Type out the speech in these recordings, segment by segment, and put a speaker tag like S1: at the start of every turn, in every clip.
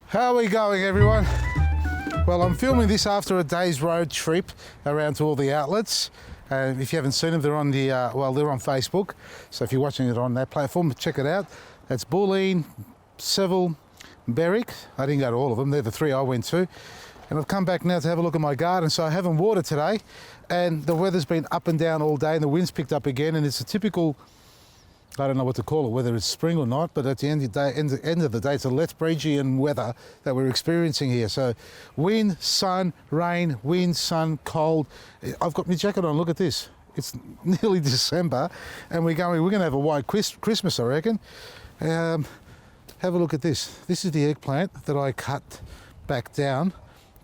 S1: How are we going, everyone? Well, I'm filming this after a day's road trip around to all the outlets. If you haven't seen them, they're on the they're on Facebook. So if you're watching it on that platform, check it out. That's Bulleen, Seville, Berwick. I didn't go to all of them. They're the three I went to. And I've come back now to have a look at my garden. So I haven't watered today, and the weather's been up and down all day, and the wind's picked up again. And it's a typical, I don't know what to call it, whether it's spring or not, but at the end of the day, it's a Lethbridgian weather that we're experiencing here. So wind, sun, rain, wind, sun, cold. I've got my jacket on, look at this. It's nearly December, and we're going to have a white Christmas, I reckon. Have a look at this. This is the eggplant that I cut back down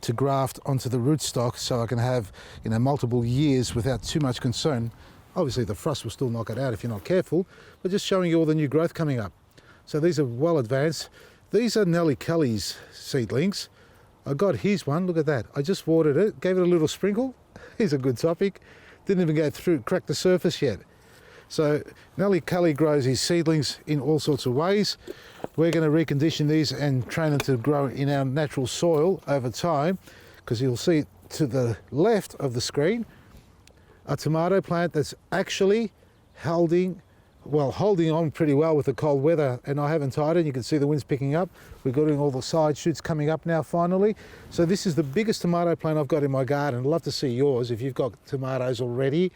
S1: to graft onto the rootstock so I can have, multiple years without too much concern. Obviously the frost will still knock it out if you're not careful, but just showing you all the new growth coming up. So these are well advanced. These are Nellie Kelly's seedlings. I got his one, look at that. I just watered it, gave it a little sprinkle. Here's a good topic. Didn't even go through, crack the surface yet. So Nellie Kelly grows his seedlings in all sorts of ways. We're going to recondition these and train them to grow in our natural soil over time, because you'll see to the left of the screen a tomato plant that's actually holding on pretty well with the cold weather, and I haven't tied it. You can see the wind's picking up. We've got all the side shoots coming up now finally. So this is the biggest tomato plant I've got in my garden. I'd love to see yours if you've got tomatoes already.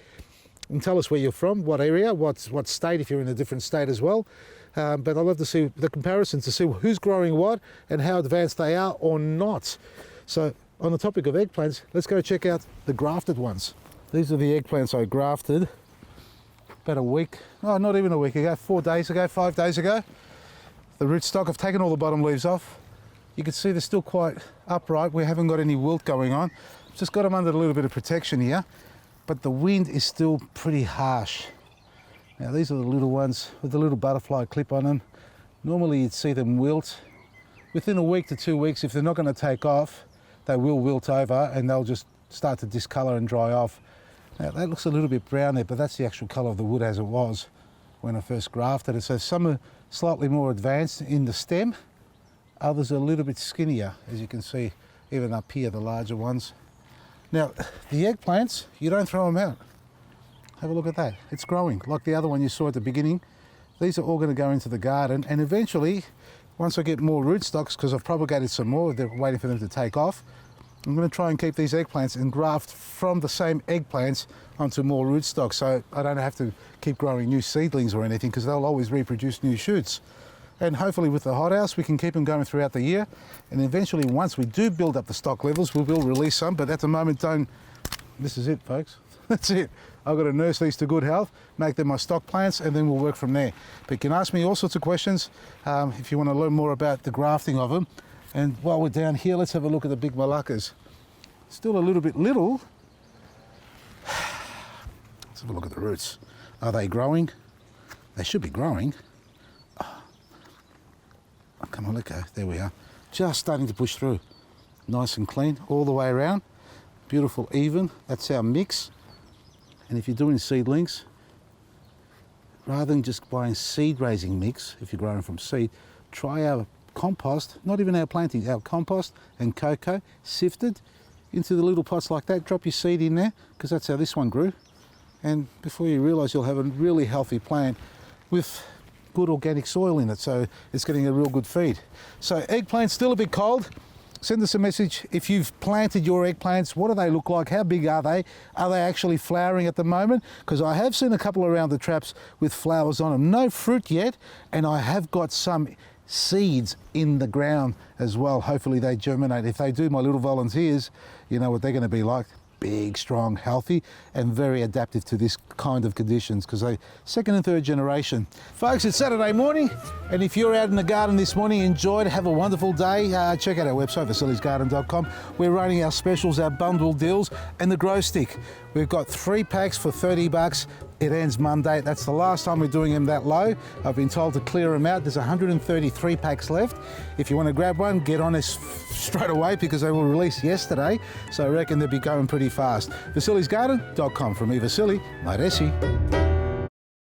S1: And tell us where you're from, what area, what state, if you're in a different state as well. But I'd love to see the comparison to see who's growing what and how advanced they are or not. So on the topic of eggplants, let's go check out the grafted ones. These are the eggplants I grafted about a week, not even a week ago, 4 days ago, 5 days ago. The rootstock, I've taken all the bottom leaves off. You can see they're still quite upright. We haven't got any wilt going on. Just got them under a little bit of protection here, but the wind is still pretty harsh. Now these are the little ones with the little butterfly clip on them. Normally you'd see them wilt. Within a week to 2 weeks, if they're not going to take off, they will wilt over and they'll just start to discolour and dry off. Now that looks a little bit brown there, but that's the actual colour of the wood as it was when I first grafted it. So some are slightly more advanced in the stem, others are a little bit skinnier, as you can see, even up here, the larger ones. Now, the eggplants, you don't throw them out. Have a look at that. It's growing, like the other one you saw at the beginning. These are all going to go into the garden, and eventually, once I get more rootstocks, because I've propagated some more, they're waiting for them to take off, I'm going to try and keep these eggplants and graft from the same eggplants onto more rootstocks, so I don't have to keep growing new seedlings or anything, because they'll always reproduce new shoots. And hopefully with the hothouse, we can keep them going throughout the year. And eventually, once we do build up the stock levels, we will release some, but at the moment, this is it, folks. That's it. I've got to nurse these to good health, make them my stock plants, and then we'll work from there. But you can ask me all sorts of questions if you want to learn more about the grafting of them. And while we're down here, let's have a look at the big Malaccas. Still a little bit little. Let's have a look at the roots. Are they growing? They should be growing. Oh, come on, let go. There we are. Just starting to push through. Nice and clean all the way around. Beautiful, even. That's our mix. And if you're doing seedlings, rather than just buying seed raising mix, if you're growing from seed, try our compost, not even our plantings, our compost and cocoa sifted into the little pots like that. Drop your seed in there, because that's how this one grew. And before you realise, you'll have a really healthy plant with good organic soil in it, so it's getting a real good feed. So eggplants still a bit cold. Send us a message if you've planted your eggplants. What do they look like? How big are they? Are they actually flowering at the moment? Because I have seen a couple around the traps with flowers on them. No fruit yet, and I have got some seeds in the ground as well. Hopefully they germinate. If they do, my little volunteers, you know what they're going to be like. Big, strong, healthy, and very adaptive to this kind of conditions, because they second and third generation. Folks, it's Saturday morning, and if you're out in the garden this morning, enjoy it, have a wonderful day. Check out our website, vasili'sgarden.com. We're running our specials, our bundle deals, and the grow stick. We've got 3 packs for $30. It ends Monday. That's the last time we're doing them that low. I've been told to clear them out. There's 133 packs left. If you want to grab one, get on this straight away, because they were released yesterday. So I reckon they'll be going pretty fast. vasili'sgarden.com. From me, Vasili, Maresi.